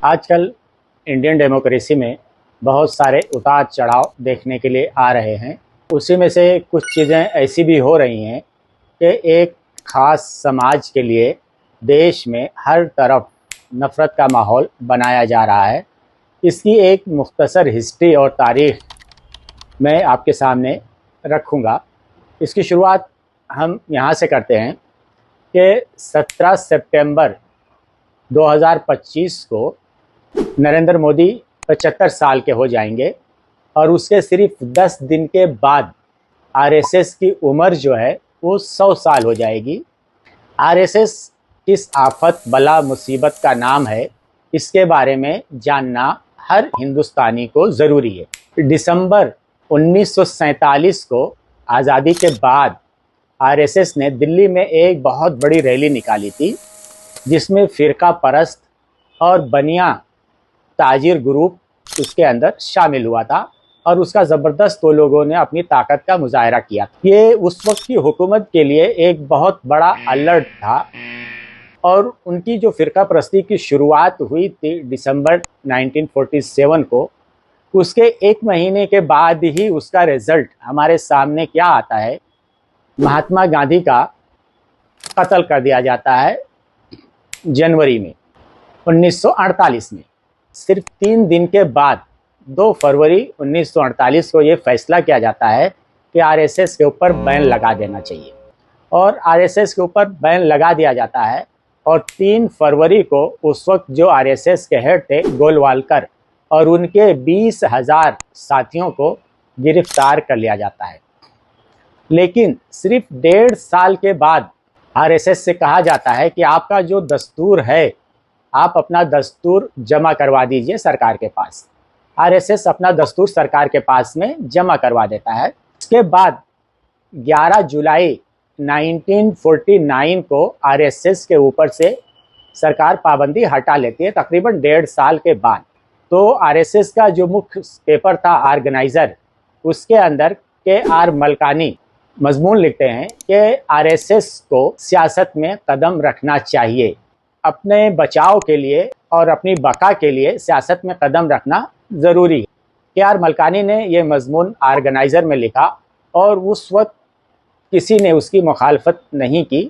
आजकल Indian democracy में बहुत सारे उतार चढ़ाव देखने के लिए आ रहे हैं। उसी में से कुछ चीज़ें ऐसी भी हो रही हैं कि एक ख़ास समाज के लिए देश में हर तरफ नफ़रत का माहौल बनाया जा रहा है। इसकी एक मुख्तसर हिस्ट्री और तारीख़ मैं आपके सामने रखूँगा। इसकी शुरुआत हम यहाँ से करते हैं कि 17 सितंबर 2025 को नरेंद्र मोदी 75 साल के हो जाएंगे और उसके सिर्फ 10 दिन के बाद आरएसएस की उम्र जो है वो 100 साल हो जाएगी। आरएसएस किस आफत बला मुसीबत का नाम है, इसके बारे में जानना हर हिंदुस्तानी को ज़रूरी है। दिसंबर 1947 को आज़ादी के बाद आरएसएस ने दिल्ली में एक बहुत बड़ी रैली निकाली थी, जिसमें फ़िरका परस्त और बनिया ताजिर ग्रुप उसके अंदर शामिल हुआ था और उसका ज़बरदस्त वो लोगों ने अपनी ताकत का मुजाहरा किया। ये उस वक्त की हुकूमत के लिए एक बहुत बड़ा अलर्ट था और उनकी जो फ़िरका परस्ती की शुरुआत हुई थी दिसंबर 1947 को, उसके एक महीने के बाद ही उसका रिज़ल्ट हमारे सामने क्या आता है। महात्मा गांधी का कत्ल कर दिया जाता है जनवरी में 1948 में। सिर्फ 3 दिन के बाद 2 फरवरी 1948 को ये फैसला किया जाता है कि आरएसएस के ऊपर बैन लगा देना चाहिए और आरएसएस के ऊपर बैन लगा दिया जाता है। और 3 फरवरी को उस वक्त जो आरएसएस के हेड थे गोलवालकर और उनके 20,000 साथियों को गिरफ्तार कर लिया जाता है। लेकिन सिर्फ 1.5 साल के बाद आरएसएस से कहा जाता है कि आपका जो दस्तूर है, आप अपना दस्तूर जमा करवा दीजिए सरकार के पास। आरएसएस अपना दस्तूर सरकार के पास में जमा करवा देता है। उसके बाद 11 जुलाई 1949 को आरएसएस के ऊपर से सरकार पाबंदी हटा लेती है, तकरीबन 1.5 साल के बाद। तो आरएसएस का जो मुख्य पेपर था ऑर्गेनाइज़र, उसके अंदर के.आर. मलकानी मजमून लिखते हैं कि आरएसएस को सियासत में कदम रखना चाहिए, अपने बचाव के लिए और अपनी बका के लिए सियासत में कदम रखना ज़रूरी है। के.आर. मलकानी ने यह मजमून ऑर्गेनाइज़र में लिखा और उस वक्त किसी ने उसकी मुखालफत नहीं की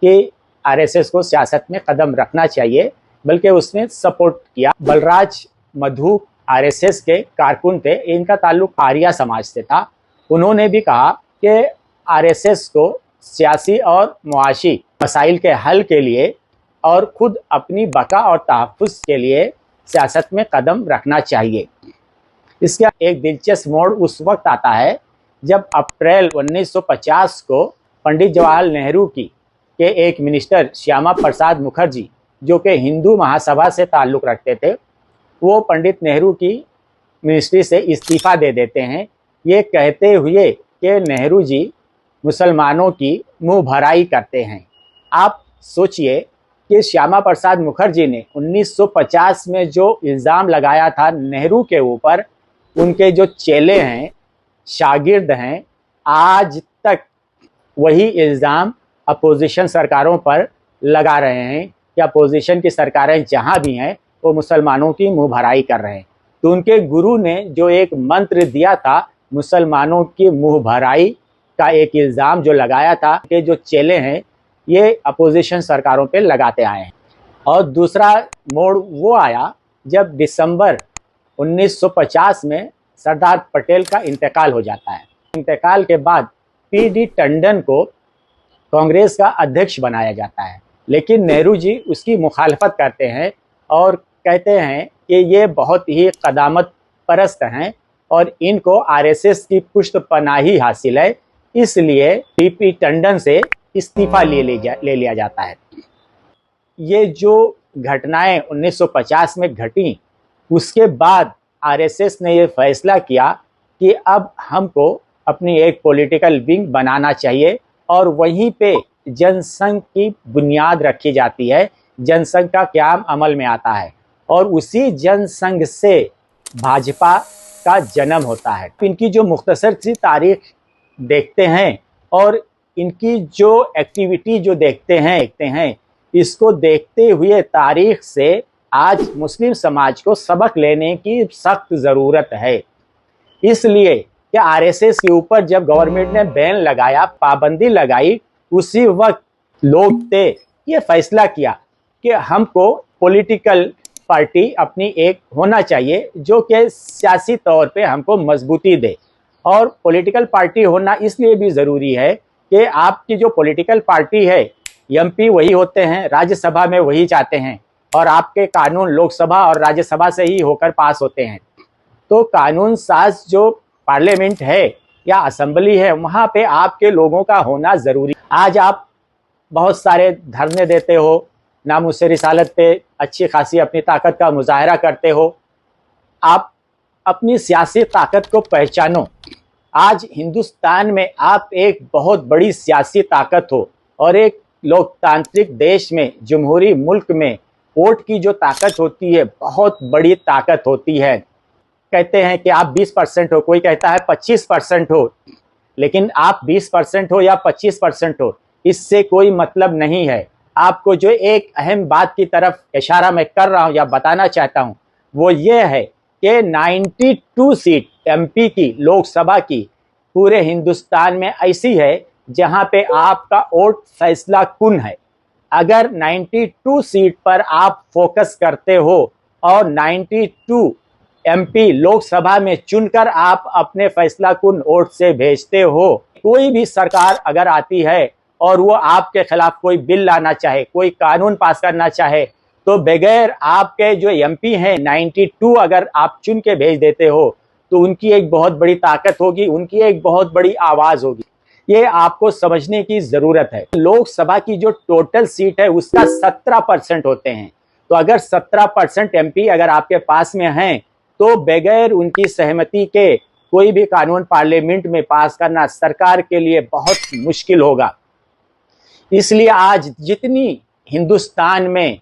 कि आरएसएस को सियासत में कदम रखना चाहिए, बल्कि उसने सपोर्ट किया। बलराज मधु आरएसएस के कारकुन थे, इनका ताल्लुक आर्या समाज से था। उन्होंने भी कहा कि आरएसएस को सियासी और मुआशी मसाइल के हल के लिए और ख़ुद अपनी बका और तहफ़्फ़ुज़ के लिए सियासत में कदम रखना चाहिए। इसका एक दिलचस्प मोड़ उस वक्त आता है जब अप्रैल 1950 को पंडित जवाहरलाल नेहरू के एक मिनिस्टर श्यामा प्रसाद मुखर्जी, जो कि हिंदू महासभा से ताल्लुक़ रखते थे, वो पंडित नेहरू की मिनिस्ट्री से इस्तीफ़ा दे देते हैं, ये कहते हुए कि नेहरू जी मुसलमानों की मुँह भराई करते हैं। आप सोचिए कि श्यामा प्रसाद मुखर्जी ने 1950 में जो इल्ज़ाम लगाया था नेहरू के ऊपर, उनके जो चेले हैं, शागिर्द हैं, आज तक वही इल्ज़ाम अपोजिशन सरकारों पर लगा रहे हैं कि अपोजिशन की सरकारें जहाँ भी हैं वो मुसलमानों की मुँह भराई कर रहे हैं। तो उनके गुरु ने जो एक मंत्र दिया था मुसलमानों की मुँह भराई का, एक इल्ज़ाम जो लगाया था कि जो चेले हैं ये अपोजिशन सरकारों पे लगाते आए हैं। और दूसरा मोड़ वो आया जब दिसंबर 1950 में सरदार पटेल का इंतकाल हो जाता है। इंतकाल के बाद पी.डी. टंडन को कांग्रेस का अध्यक्ष बनाया जाता है, लेकिन नेहरू जी उसकी मुखालफत करते हैं और कहते हैं कि ये बहुत ही क़दामत परस्त हैं और इनको आरएसएस की पुष्टपनाही हासिल है, इसलिए पी.पी. टंडन से इस्तीफ़ा ले लिया जाता है। ये जो घटनाएं 1950 में घटी, उसके बाद आरएसएस ने ये फैसला किया कि अब हमको अपनी एक पॉलिटिकल विंग बनाना चाहिए और वहीं पे जनसंघ की बुनियाद रखी जाती है। जनसंघ का क़याम अमल में आता है और उसी जनसंघ से भाजपा का जन्म होता है। इनकी जो मुख्तसर सी तारीख़ देखते हैं और इनकी जो एक्टिविटी जो देखते हैं, इसको देखते हुए तारीख से आज मुस्लिम समाज को सबक लेने की सख्त ज़रूरत है। इसलिए कि आरएसएस के ऊपर जब गवर्नमेंट ने बैन लगाया, पाबंदी लगाई, उसी वक्त लोग थे ये फैसला किया कि हमको पॉलिटिकल पार्टी अपनी एक होना चाहिए जो कि सियासी तौर पे हमको मजबूती दे। और पॉलिटिकल पार्टी होना इसलिए भी ज़रूरी है कि आपकी जो पॉलिटिकल पार्टी है, एमपी वही होते हैं, राज्यसभा में वही जाते हैं, और आपके कानून लोकसभा और राज्यसभा से ही होकर पास होते हैं। तो कानून साज जो पार्लियामेंट है या असेंबली है, वहाँ पे आपके लोगों का होना ज़रूरी। आज आप बहुत सारे धरने देते हो, नामुझसे रिसालत पे अच्छी खासी अपनी ताकत का मुजाहरा करते हो। आप अपनी सियासी ताकत को पहचानो। आज हिंदुस्तान में आप एक बहुत बड़ी सियासी ताकत हो, और एक लोकतांत्रिक देश में, जमहूरी मुल्क में वोट की जो ताकत होती है बहुत बड़ी ताकत होती है। कहते हैं कि आप 20% हो, कोई कहता है 25% हो, लेकिन आप 20% हो या 25% हो, इससे कोई मतलब नहीं है। आपको जो एक अहम बात की तरफ इशारा मैं कर रहा हूँ या बताना चाहता हूँ, वो ये है कि 92 सीट एमपी की, लोकसभा की, पूरे हिंदुस्तान में ऐसी है जहाँ पे आपका वोट फैसला कुन है। अगर 92 सीट पर आप फोकस करते हो और 92 एमपी लोकसभा में चुनकर आप अपने फैसला कुन वोट से भेजते हो, कोई भी सरकार अगर आती है और वो आपके खिलाफ कोई बिल लाना चाहे, कोई कानून पास करना चाहे, तो बगैर आपके जो एमपी हैं 92 अगर आप चुन के भेज देते हो, तो उनकी एक बहुत बड़ी ताकत होगी, उनकी एक बहुत बड़ी आवाज़ होगी। ये आपको समझने की ज़रूरत है। लोकसभा की जो टोटल सीट है उसका 17% होते हैं। तो अगर 17% एमपी अगर आपके पास में हैं, तो बगैर उनकी सहमति के कोई भी कानून पार्लियामेंट में पास करना सरकार के लिए बहुत मुश्किल होगा। इसलिए आज जितनी हिंदुस्तान में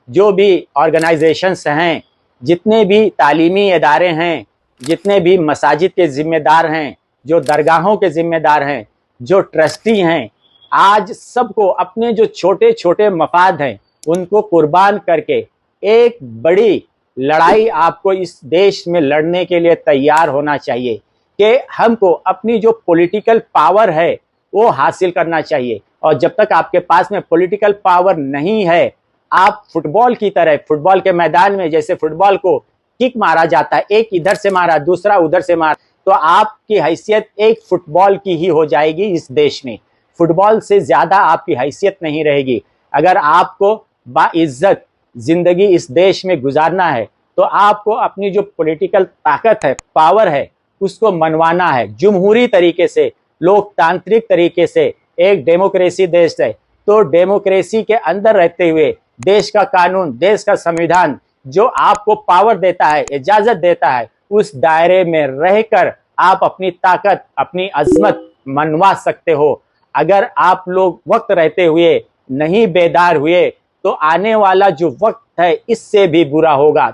जो भी ऑर्गेनाइजेशंस हैं, जितने भी तालीमी इदारे हैं, जितने भी मसाजिद के ज़िम्मेदार हैं, जो दरगाहों के ज़िम्मेदार हैं, जो ट्रस्टी हैं, आज सबको अपने जो छोटे छोटे मफाद हैं उनको कुर्बान करके एक बड़ी लड़ाई आपको इस देश में लड़ने के लिए तैयार होना चाहिए कि हमको अपनी जो पॉलिटिकल पावर है वो हासिल करना चाहिए। और जब तक आपके पास में पॉलिटिकल पावर नहीं है, आप फुटबॉल की तरह, फुटबॉल के मैदान में जैसे फुटबॉल को किक मारा जाता है, एक इधर से मारा, दूसरा उधर से मारा, तो आपकी हैसियत एक फुटबॉल की ही हो जाएगी। इस देश में फुटबॉल से ज़्यादा आपकी हैसियत नहीं रहेगी। अगर आपको बाइज्जत ज़िंदगी इस देश में गुजारना है, तो आपको अपनी जो पॉलिटिकल ताकत है, पावर है, उसको मनवाना है जमहूरी तरीके से, लोकतांत्रिक तरीके से। एक डेमोक्रेसी देश है, तो डेमोक्रेसी के अंदर रहते हुए देश का कानून, देश का संविधान जो आपको पावर देता है, इजाज़त देता है, उस दायरे में रहकर आप अपनी ताकत, अपनी अज़मत मनवा सकते हो। अगर आप लोग वक्त रहते हुए नहीं बेदार हुए, तो आने वाला जो वक्त है इससे भी बुरा होगा।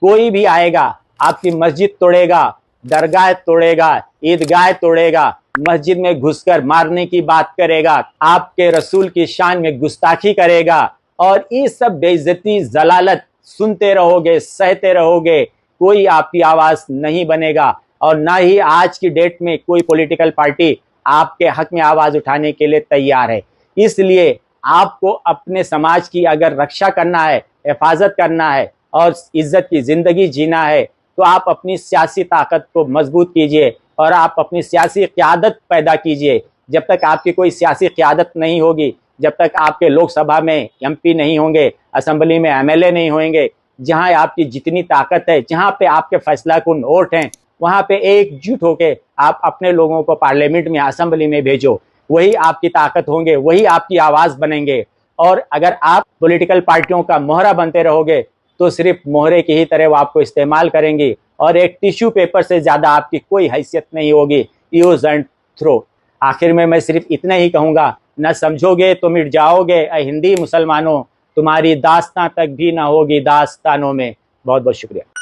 कोई भी आएगा, आपकी मस्जिद तोड़ेगा, दरगाह तोड़ेगा, ईदगाह तोड़ेगा, मस्जिद में घुसकर मारने की बात करेगा, आपके रसूल की शान में गुस्ताखी करेगा, और ये सब बेइज्जती, जलालत सुनते रहोगे, सहते रहोगे, कोई आपकी आवाज़ नहीं बनेगा। और ना ही आज की डेट में कोई पॉलिटिकल पार्टी आपके हक में आवाज़ उठाने के लिए तैयार है। इसलिए आपको अपने समाज की अगर रक्षा करना है, हिफाजत करना है और इज्जत की ज़िंदगी जीना है, तो आप अपनी सियासी ताकत को मजबूत कीजिए और आप अपनी सियासी क़यादत पैदा कीजिए। जब तक आपकी कोई सियासी क़यादत नहीं होगी, जब तक आपके लोकसभा में एमपी नहीं होंगे, असेंबली में एमएलए नहीं होंगे, जहां आपकी जितनी ताकत है, जहां पे आपके फैसला कुन वोट हैं, वहां पे एकजुट होके आप अपने लोगों को पार्लियामेंट में, असेंबली में भेजो। वही आपकी ताकत होंगे, वही आपकी आवाज़ बनेंगे। और अगर आप पॉलिटिकल पार्टियों का मोहरा बनते रहोगे, तो सिर्फ मोहरे की ही तरह वो आपको इस्तेमाल करेंगी और एक टिश्यू पेपर से ज़्यादा आपकी कोई हैसियत नहीं होगी। Use and throw. आखिर में मैं सिर्फ इतना ही कहूँगा, न समझोगे तो मिट जाओगे ऐ हिंदी मुसलमानों, तुम्हारी दास्तां तक भी ना होगी दास्तानों में। बहुत बहुत शुक्रिया।